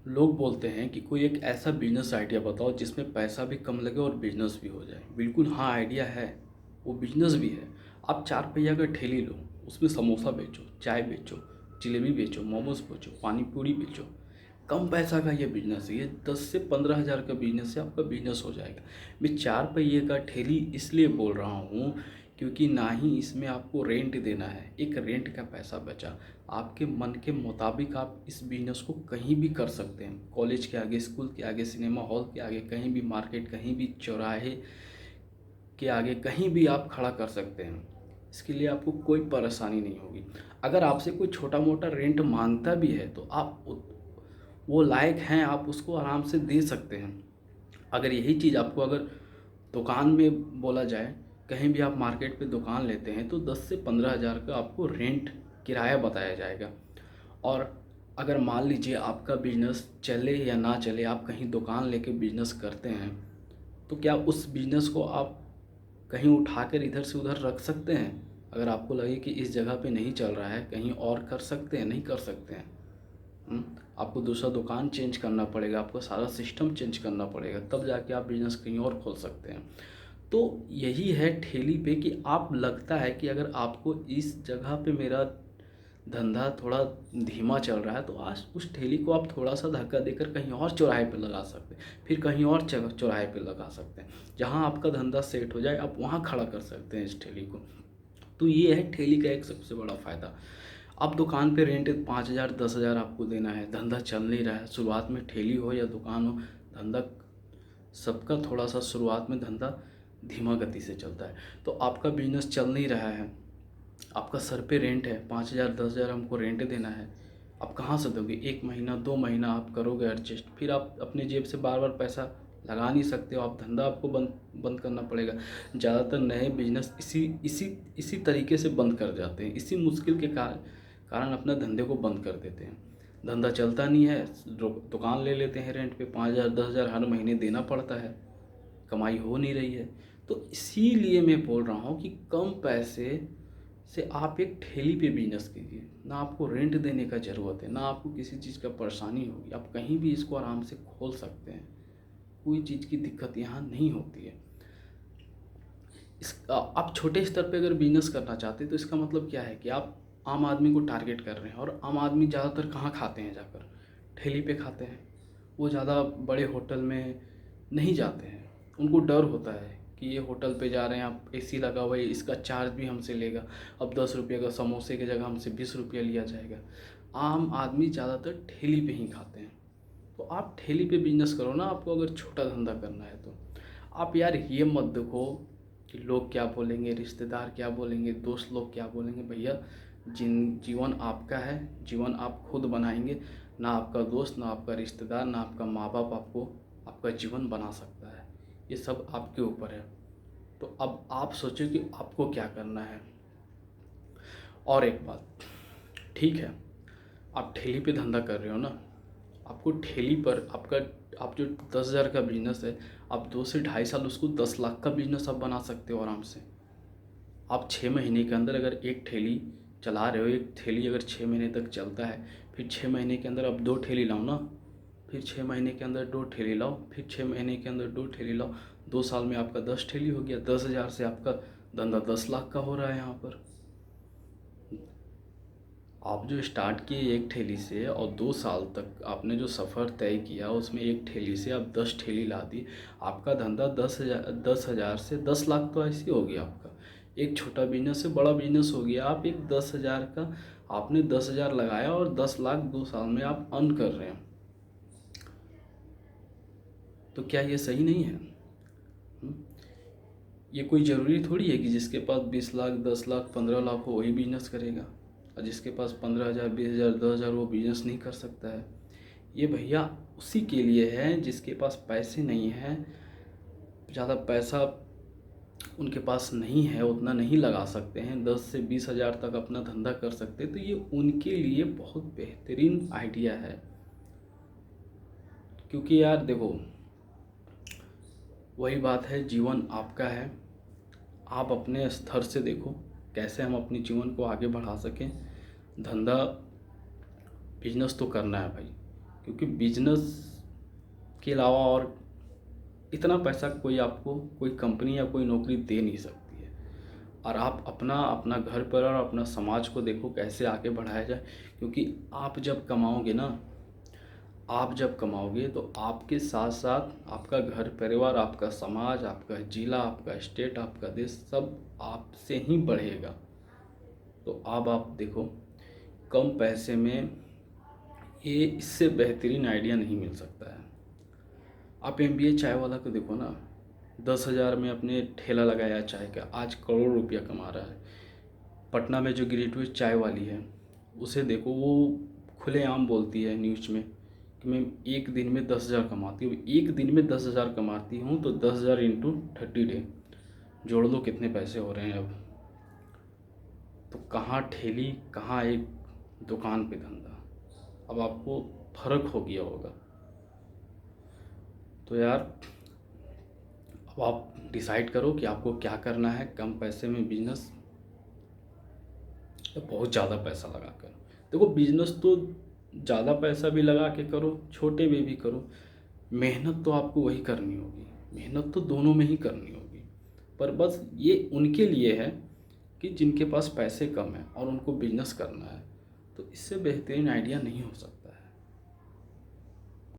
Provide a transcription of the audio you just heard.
लोग बोलते हैं कि कोई एक ऐसा बिजनेस आइडिया बताओ जिसमें पैसा भी कम लगे और बिजनेस भी हो जाए। बिल्कुल हाँ, आइडिया है, वो बिजनेस भी है। आप 4 पहिया का ठेली लो, उसमें समोसा बेचो, चाय बेचो, जलेबी बेचो, मोमोज बेचो, पानी पूरी बेचो। कम पैसा का ये बिजनेस है, ये 10 से 15 हज़ार का बिजनेस है, आपका बिजनेस हो जाएगा। मैं 4 पहिए का ठेली इसलिए बोल रहा हूँ क्योंकि ना ही इसमें आपको रेंट देना है, एक रेंट का पैसा बचा। आपके मन के मुताबिक आप इस बिजनेस को कहीं भी कर सकते हैं, कॉलेज के आगे, स्कूल के आगे, सिनेमा हॉल के आगे, कहीं भी मार्केट, कहीं भी चौराहे के आगे, कहीं भी आप खड़ा कर सकते हैं। इसके लिए आपको कोई परेशानी नहीं होगी। अगर आपसे कोई छोटा मोटा रेंट मांगता भी है तो आप वो लायक हैं, आप उसको आराम से दे सकते हैं। अगर यही चीज़ आपको अगर दुकान में बोला जाए, कहीं भी आप मार्केट पे दुकान लेते हैं तो 10 से 15 हज़ार का आपको रेंट किराया बताया जाएगा। और अगर मान लीजिए आपका बिजनेस चले या ना चले, आप कहीं दुकान लेके बिजनेस करते हैं तो क्या उस बिजनेस को आप कहीं उठाकर इधर से उधर रख सकते हैं? अगर आपको लगे कि इस जगह पे नहीं चल रहा है, कहीं और कर सकते हैं? नहीं कर सकते हैं। आपको दूसरा दुकान चेंज करना पड़ेगा, आपको सारा सिस्टम चेंज करना पड़ेगा, तब जाके आप बिजनेस कहीं और खोल सकते हैं। तो यही है ठेली पे कि आप लगता है कि अगर आपको इस जगह पे मेरा धंधा थोड़ा धीमा चल रहा है तो आज उस ठेली को आप थोड़ा सा धक्का देकर कहीं और चौराहे पे लगा सकते हैं, फिर कहीं और चौराहे पे लगा सकते हैं। जहाँ आपका धंधा सेट हो जाए आप वहाँ खड़ा कर सकते हैं इस ठेली को। तो ये है ठेली का एक सबसे बड़ा फ़ायदा। आप दुकान पे रेंट 5 हज़ार 10 हज़ार आपको देना है, धंधा चल नहीं रहा है, शुरुआत में ठेली हो या दुकान हो, धंधा सबका थोड़ा सा शुरुआत में धंधा धीमा गति से चलता है। तो आपका बिजनेस चल नहीं रहा है, आपका सर पे रेंट है, 5 हज़ार 10 हज़ार हमको रेंट देना है, आप कहाँ से दोगे? 1 महीना 2 महीना आप करोगे एडजस्ट, फिर आप अपनी जेब से बार बार पैसा लगा नहीं सकते हो, आप धंधा आपको बंद बंद करना पड़ेगा। ज़्यादातर नए बिजनेस इसी इसी इसी तरीके से बंद कर जाते हैं, इसी मुश्किल के कारण अपना धंधे को बंद कर देते हैं। धंधा चलता नहीं है, दुकान ले लेते हैं रेंट पे, 5 हज़ार 10 हज़ार हर महीने देना पड़ता है, कमाई हो नहीं रही है। तो इसीलिए मैं बोल रहा हूँ कि कम पैसे से आप एक ठेली पे बिजनेस कीजिए, ना आपको रेंट देने का ज़रूरत है, ना आपको किसी चीज़ का परेशानी होगी, आप कहीं भी इसको आराम से खोल सकते हैं, कोई चीज़ की दिक्कत यहाँ नहीं होती है। आप छोटे स्तर पे अगर बिजनेस करना चाहते हैं तो इसका मतलब क्या है कि आप आम आदमी को टारगेट कर रहे हैं, और आम आदमी ज़्यादातर कहाँ खाते हैं जाकर? ठेली पे खाते हैं। वो ज़्यादा बड़े होटल में नहीं जाते हैं, उनको डर होता है कि ये होटल पे जा रहे हैं, आप एसी लगा हुआ है, इसका चार्ज भी हमसे लेगा, अब 10 रुपये का समोसे की जगह हमसे 20 रुपया लिया जाएगा। आम आदमी ज़्यादातर ठेली पे ही खाते हैं। तो आप ठेली पे बिजनेस करो ना, आपको अगर छोटा धंधा करना है तो। आप यार ये मत देखो कि लोग क्या बोलेंगे, रिश्तेदार क्या बोलेंगे, दोस्त लोग क्या बोलेंगे। भैया, जीवन आपका है, जीवन आप खुद बनाएंगे। ना आपका दोस्त, ना आपका रिश्तेदार, ना आपका माँ बाप आपको आपका जीवन बना सकता है। ये सब आपके ऊपर है। तो अब आप सोचो कि आपको क्या करना है। और एक बात, ठीक है, आप ठेली पे धंधा कर रहे हो ना, आपको ठेली पर आपका, आप जो 10 हज़ार का बिजनेस है, आप 2 से ढाई साल उसको 10 लाख का बिजनेस आप बना सकते हो आराम से। आप 6 महीने के अंदर अगर एक ठेली चला रहे हो, एक ठेली अगर 6 महीने तक चलता है, फिर 6 महीने के अंदर आप 2 ठेली लाओ ना, फिर 6 महीने के अंदर 2 ठेली लाओ, फिर 6 महीने के अंदर 2 ठेली लाओ, 2 साल में आपका 10 ठेली हो गया। 10 हज़ार से आपका धंधा 10 लाख का हो रहा है यहाँ पर। आप जो स्टार्ट किए एक ठेली से और 2 साल तक आपने जो सफ़र तय किया उसमें एक ठेली से आप 10 ठेली ला दी, आपका धंधा 10 हज़ार से 10 लाख तो ऐसे ही हो गया आपका। एक छोटा बिजनेस से बड़ा बिजनेस हो गया। आप एक 10 हज़ार का, आपने 10 हज़ार लगाया और 10 लाख 2 साल में आप अर्न कर रहे हैं। तो क्या ये सही नहीं है? हम्म? ये कोई ज़रूरी थोड़ी है कि जिसके पास 20 लाख 10 लाख 15 लाख हो वही बिजनेस करेगा, और जिसके पास 15 हज़ार 20 हज़ार 10 हज़ार वो बिजनेस नहीं कर सकता है। ये भैया उसी के लिए है जिसके पास पैसे नहीं हैं, ज़्यादा पैसा उनके पास नहीं है, उतना नहीं लगा सकते हैं, 10 से 20 हज़ार तक अपना धंधा कर सकते हैं। तो ये उनके लिए बहुत बेहतरीन आइडिया है। क्योंकि यार देखो, वही बात है, जीवन आपका है, आप अपने स्तर से देखो कैसे हम अपने जीवन को आगे बढ़ा सकें। धंधा बिजनेस तो करना है भाई, क्योंकि बिजनेस के अलावा और इतना पैसा कोई आपको कोई कंपनी या कोई नौकरी दे नहीं सकती है। और आप अपना अपना घर पर और अपना समाज को देखो कैसे आगे बढ़ाया जाए, क्योंकि आप जब कमाओगे ना, आप जब कमाओगे तो आपके साथ साथ आपका घर परिवार, आपका समाज, आपका जिला, आपका स्टेट, आपका देश सब आपसे ही बढ़ेगा। तो अब आप देखो, कम पैसे में ये इससे बेहतरीन आइडिया नहीं मिल सकता है। आप एमबीए चाय वाला को देखो ना, 10,000 में अपने ठेला लगाया चाय का, आज करोड़ रुपया कमा रहा है। पटना में जो ग्रेजुएट चाय वाली है उसे देखो, वो खुलेआम बोलती है न्यूज़ में कि मैं एक दिन में 10,000 कमाती हूँ। एक दिन में 10,000 कमाती हूँ तो 10,000 इंटू 30 डे जोड़ लो कितने पैसे हो रहे हैं अब। तो कहाँ ठेली, कहाँ एक दुकान पे धंधा, अब आपको फर्क हो गया होगा। तो यार अब आप डिसाइड करो कि आपको क्या करना है, कम पैसे में बिजनेस या बहुत ज़्यादा पैसा लगा कर। देखो बिजनेस तो ज़्यादा पैसा भी लगा के करो, छोटे में भी करो, मेहनत तो आपको वही करनी होगी, मेहनत तो दोनों में ही करनी होगी। पर बस ये उनके लिए है कि जिनके पास पैसे कम हैं और उनको बिजनेस करना है, तो इससे बेहतरीन आइडिया नहीं हो सकता।